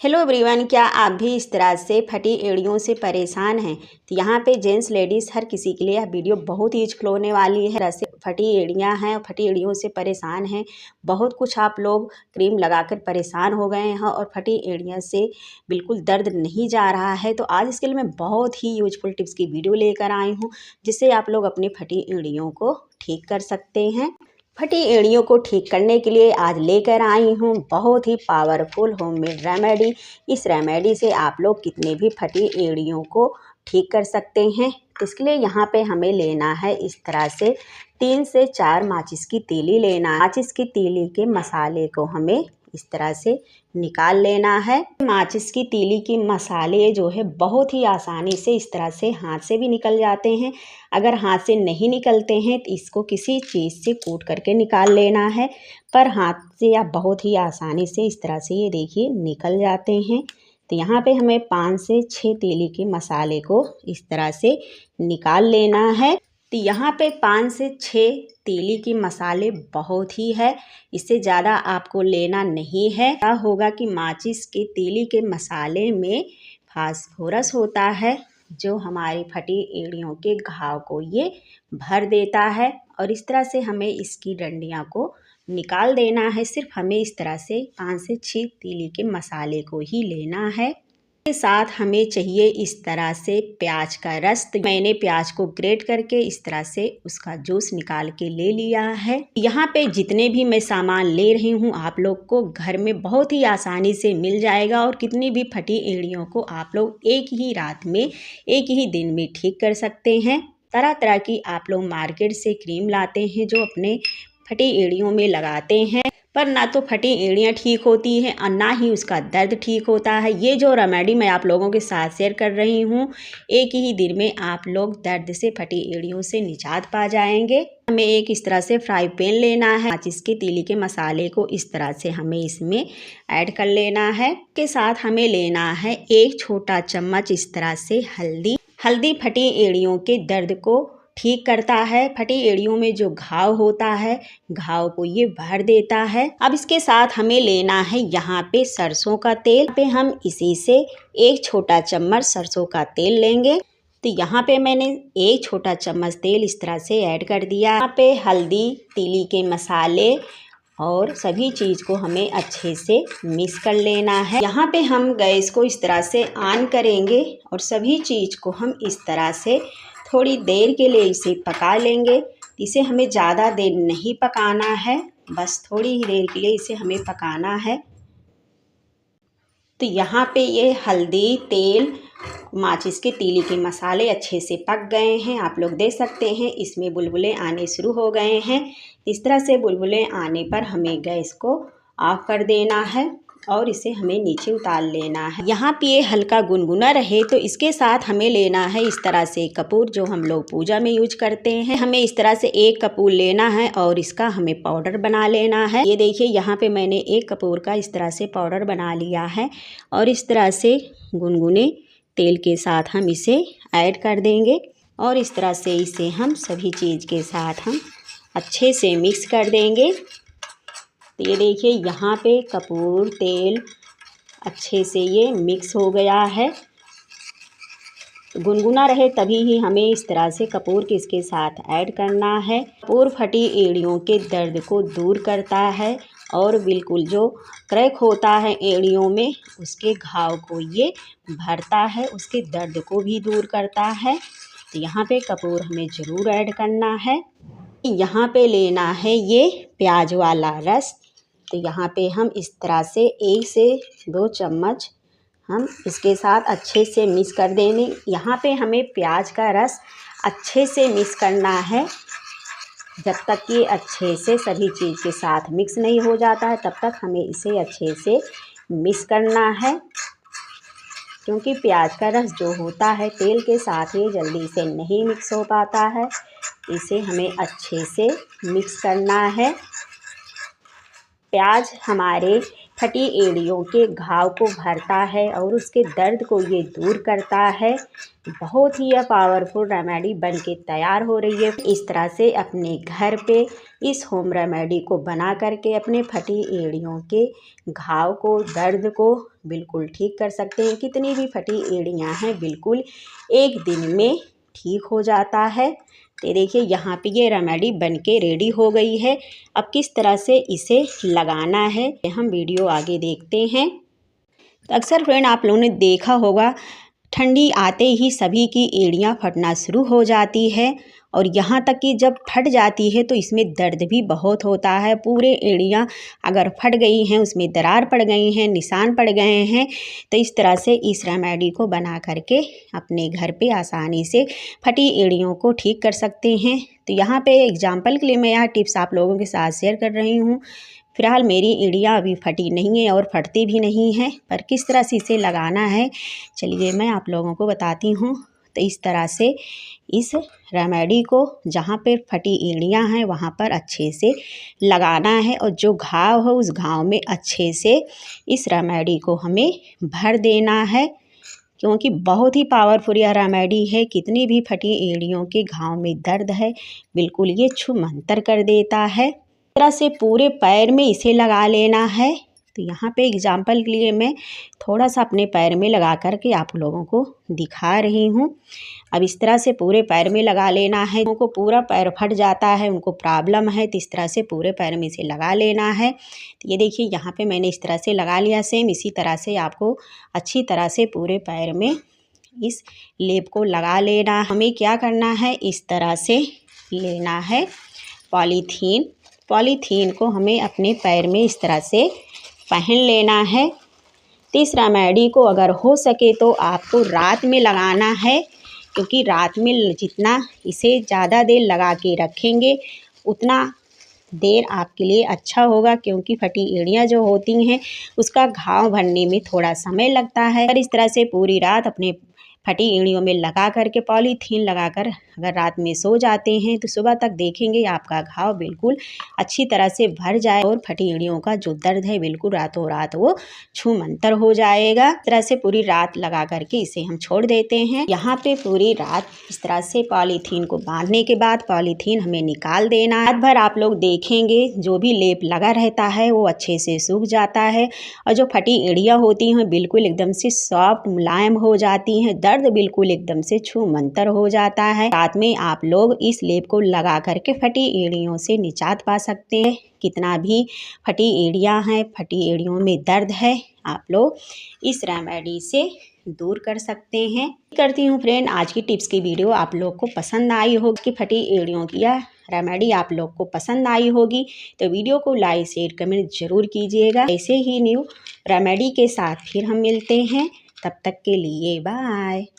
Hello everyone, क्या आप भी इस तरह से फटी एड़ियों से परेशान हैं? तो यहाँ पे जेंट्स लेडीज़ हर किसी के लिए यह वीडियो बहुत ही यूजफुल होने वाली है। ऐसे फटी एड़ियाँ हैं और फटी एड़ियों से परेशान हैं, बहुत कुछ आप लोग क्रीम लगाकर परेशान हो गए हैं और फटी एड़ियाँ से बिल्कुल दर्द नहीं जा रहा है। तो आज इसके लिए मैं बहुत ही यूजफुल टिप्स की वीडियो लेकर आई हूँ, जिससे आप लोग अपनी फटी एड़ियों को ठीक कर सकते हैं। फटी एड़ियों को ठीक करने के लिए आज लेकर आई हूँ बहुत ही पावरफुल होममेड रेमेडी। इस रेमेडी से आप लोग कितने भी फटी एड़ियों को ठीक कर सकते हैं। तो इसके लिए यहाँ पे हमें लेना है इस तरह से 3 से 4 माचिस की तीली लेना। माचिस की तीली के मसाले को हमें इस तरह से निकाल लेना है। माचिस की तीली के मसाले जो है बहुत ही आसानी से इस तरह से हाथ से भी निकल जाते हैं। अगर हाथ से नहीं निकलते हैं तो इसको किसी चीज़ से कूट करके निकाल लेना है, पर हाथ से आप बहुत ही आसानी से इस तरह से ये देखिए निकल जाते हैं। तो यहाँ पे हमें 5 से 6 तीली के मसाले को इस तरह से निकाल लेना है। तो यहाँ पे 5 से 6 तीली के मसाले बहुत ही है, इससे ज़्यादा आपको लेना नहीं है। क्या होगा कि माचिस के तीली के मसाले में फास्फोरस होता है, जो हमारी फटी एड़ियों के घाव को ये भर देता है। और इस तरह से हमें इसकी डंडियाँ को निकाल देना है। सिर्फ हमें इस तरह से 5 से 6 तीली के मसाले को ही लेना है। के साथ हमें चाहिए इस तरह से प्याज का रस। तो मैंने प्याज को ग्रेट करके इस तरह से उसका जूस निकाल के ले लिया है। यहाँ पे जितने भी मैं सामान ले रही हूँ आप लोग को घर में बहुत ही आसानी से मिल जाएगा और कितनी भी फटी एड़ियों को आप लोग एक ही रात में एक ही दिन में ठीक कर सकते हैं। तरह तरह की आप लोग मार्केट से क्रीम लाते हैं जो अपने फटी एड़ियों में लगाते हैं, पर ना तो फटी एड़ियाँ ठीक होती हैं और ना ही उसका दर्द ठीक होता है। ये जो रेमेडी मैं आप लोगों के साथ शेयर कर रही हूँ, एक ही दिन में आप लोग दर्द से फटी एड़ियों से निजात पा जाएंगे। हमें एक इस तरह से फ्राई पैन लेना है। माचिस के तीली के मसाले को इस तरह से हमें इसमें ऐड कर लेना है। के साथ हमें लेना है 1 छोटा चम्मच इस तरह से हल्दी। हल्दी फटी एड़ियों के दर्द को ठीक करता है। फटी एड़ियों में जो घाव होता है, घाव को ये भर देता है। अब इसके साथ हमें लेना है यहाँ पे सरसों का तेल। पे हम इसी से 1 छोटा चम्मच सरसों का तेल लेंगे। तो यहाँ पे मैंने 1 छोटा चम्मच तेल इस तरह से ऐड कर दिया। यहाँ पे हल्दी, तीली के मसाले और सभी चीज़ को हमें अच्छे से मिक्स कर लेना है। यहाँ पे हम गैस को इस तरह से ऑन करेंगे और सभी चीज़ को हम इस तरह से थोड़ी देर के लिए इसे पका लेंगे। इसे हमें ज़्यादा देर नहीं पकाना है, बस थोड़ी ही देर के लिए इसे हमें पकाना है। तो यहाँ पे ये हल्दी, तेल, माचिस के तीली के मसाले अच्छे से पक गए हैं। आप लोग देख सकते हैं इसमें बुलबुले आने शुरू हो गए हैं। इस तरह से बुलबुले आने पर हमें गैस को ऑफ कर देना है और इसे हमें नीचे उतार लेना है। यहाँ पे ये हल्का गुनगुना रहे तो इसके साथ हमें लेना है इस तरह से कपूर, जो हम लोग पूजा में यूज करते हैं। हमें इस तरह से 1 कपूर लेना है और इसका हमें पाउडर बना लेना है। ये देखिए यहाँ पे मैंने 1 कपूर का इस तरह से पाउडर बना लिया है और इस तरह से गुनगुने तेल के साथ हम इसे ऐड कर देंगे और इस तरह से इसे हम सभी चीज़ के साथ हम अच्छे से मिक्स कर देंगे। तो ये देखिए यहाँ पे कपूर तेल अच्छे से ये मिक्स हो गया है। गुनगुना रहे तभी ही हमें इस तरह से कपूर के इसके साथ ऐड करना है। कपूर फटी एड़ियों के दर्द को दूर करता है और बिल्कुल जो क्रैक होता है एड़ियों में उसके घाव को ये भरता है, उसके दर्द को भी दूर करता है। तो यहाँ पे कपूर हमें ज़रूर ऐड करना है। यहाँ पे लेना है ये प्याज वाला रस। तो यहाँ पे हम इस तरह से 1 से 2 चम्मच हम इसके साथ अच्छे से मिक्स कर देंगे। यहाँ पे हमें प्याज का रस अच्छे से मिक्स करना है। जब तक ये अच्छे से सभी चीज़ के साथ मिक्स नहीं हो जाता है तब तक हमें इसे अच्छे से मिक्स करना है, क्योंकि प्याज का रस जो होता है तेल के साथ ये जल्दी से नहीं मिक्स हो पाता है। इसे हमें अच्छे से मिक्स करना है। प्याज हमारे फटी एड़ियों के घाव को भरता है और उसके दर्द को ये दूर करता है। बहुत ही यह पावरफुल रेमेडी बन के तैयार हो रही है। इस तरह से अपने घर पे इस होम रेमेडी को बना करके अपने फटी एड़ियों के घाव को, दर्द को बिल्कुल ठीक कर सकते हैं। कितनी भी फटी एड़ियां हैं बिल्कुल एक दिन में ठीक हो जाता है। तो देखिए यहाँ पे ये रेमेडी बनके रेडी हो गई है। अब किस तरह से इसे लगाना है हम वीडियो आगे देखते हैं। तो अक्सर फ्रेंड आप लोगों ने देखा होगा ठंडी आते ही सभी की एड़ियाँ फटना शुरू हो जाती है और यहाँ तक कि जब फट जाती है तो इसमें दर्द भी बहुत होता है। पूरे एड़ियाँ अगर फट गई हैं, उसमें दरार पड़ गई हैं, निशान पड़ गए हैं, तो इस तरह से इस रेमेडी को बना करके अपने घर पे आसानी से फटी एड़ियों को ठीक कर सकते हैं। तो यहाँ पे एग्जाम्पल के लिए मैं यहाँ टिप्स आप लोगों के साथ शेयर कर रही हूँ। फ़िलहाल मेरी एड़ियाँ अभी फटी नहीं है और फटती भी नहीं है, पर किस तरह से इसे लगाना है चलिए मैं आप लोगों को बताती हूँ। तो इस तरह से इस रेमेडी को जहाँ पे फटी एड़ियाँ हैं वहाँ पर अच्छे से लगाना है और जो घाव हो उस घाव में अच्छे से इस रेमेडी को हमें भर देना है, क्योंकि बहुत ही पावरफुल यह रेमेडी है। कितनी भी फटी एड़ियों के घाव में दर्द है बिल्कुल ये छूमंतर कर देता है। इस तरह से पूरे पैर में इसे लगा लेना है। तो यहाँ पे एग्जाम्पल के लिए मैं थोड़ा सा अपने पैर में लगा करके आप लोगों को दिखा रही हूँ। अब इस तरह से पूरे पैर में लगा लेना है। उनको पूरा पैर फट जाता है, उनको प्रॉब्लम है, तो इस तरह से पूरे पैर में इसे लगा लेना है। तो ये देखिए यहाँ पे मैंने इस तरह से लगा लिया। सेम इसी तरह से आपको अच्छी तरह से पूरे पैर में इस लेप को लगा लेना। हमें क्या करना है, इस तरह से लेना है पॉलीथीन को हमें अपने पैर में इस तरह से पहन लेना है। तो इस रेमेडी को अगर हो सके तो आपको रात में लगाना है, क्योंकि रात में जितना इसे ज़्यादा देर लगा के रखेंगे उतना देर आपके लिए अच्छा होगा, क्योंकि फटी एड़ियाँ जो होती हैं उसका घाव भरने में थोड़ा समय लगता है। और इस तरह से पूरी रात अपने फटी एड़ियों में लगा करके पॉलीथीन लगाकर अगर रात में सो जाते हैं तो सुबह तक देखेंगे आपका घाव बिल्कुल अच्छी तरह से भर जाए और फटी एड़ियों का जो दर्द है बिल्कुल रातों रात वो छूमंतर हो जाएगा। इस तरह से पूरी रात लगा करके इसे हम छोड़ देते हैं। यहाँ पे पूरी रात इस तरह से पॉलीथीन को बांधने के बाद पॉलीथीन हमें निकाल देना। रात भर आप लोग देखेंगे जो भी लेप लगा रहता है वो अच्छे से सूख जाता है और जो फटी एड़ियाँ होती हैं बिल्कुल एकदम से सॉफ्ट मुलायम हो जाती हैं। दर्द बिल्कुल एकदम से छूमंतर हो जाता है। रात में आप लोग इस लेप को लगा करके फटी एड़ियों से निजात पा सकते हैं। कितना भी फटी एड़ियाँ हैं, फटी एड़ियों में दर्द है, आप लोग इस रेमेडी से दूर कर सकते हैं। करती हूँ फ्रेंड आज की टिप्स की वीडियो आप लोग को पसंद आई होगी कि फटी एड़ियों की यह रेमेडी आप लोग को पसंद आई होगी तो वीडियो को लाइक शेयर कमेंट जरूर कीजिएगा। ऐसे ही न्यू रेमेडी के साथ फिर हम मिलते हैं, तब तक के लिए बाय।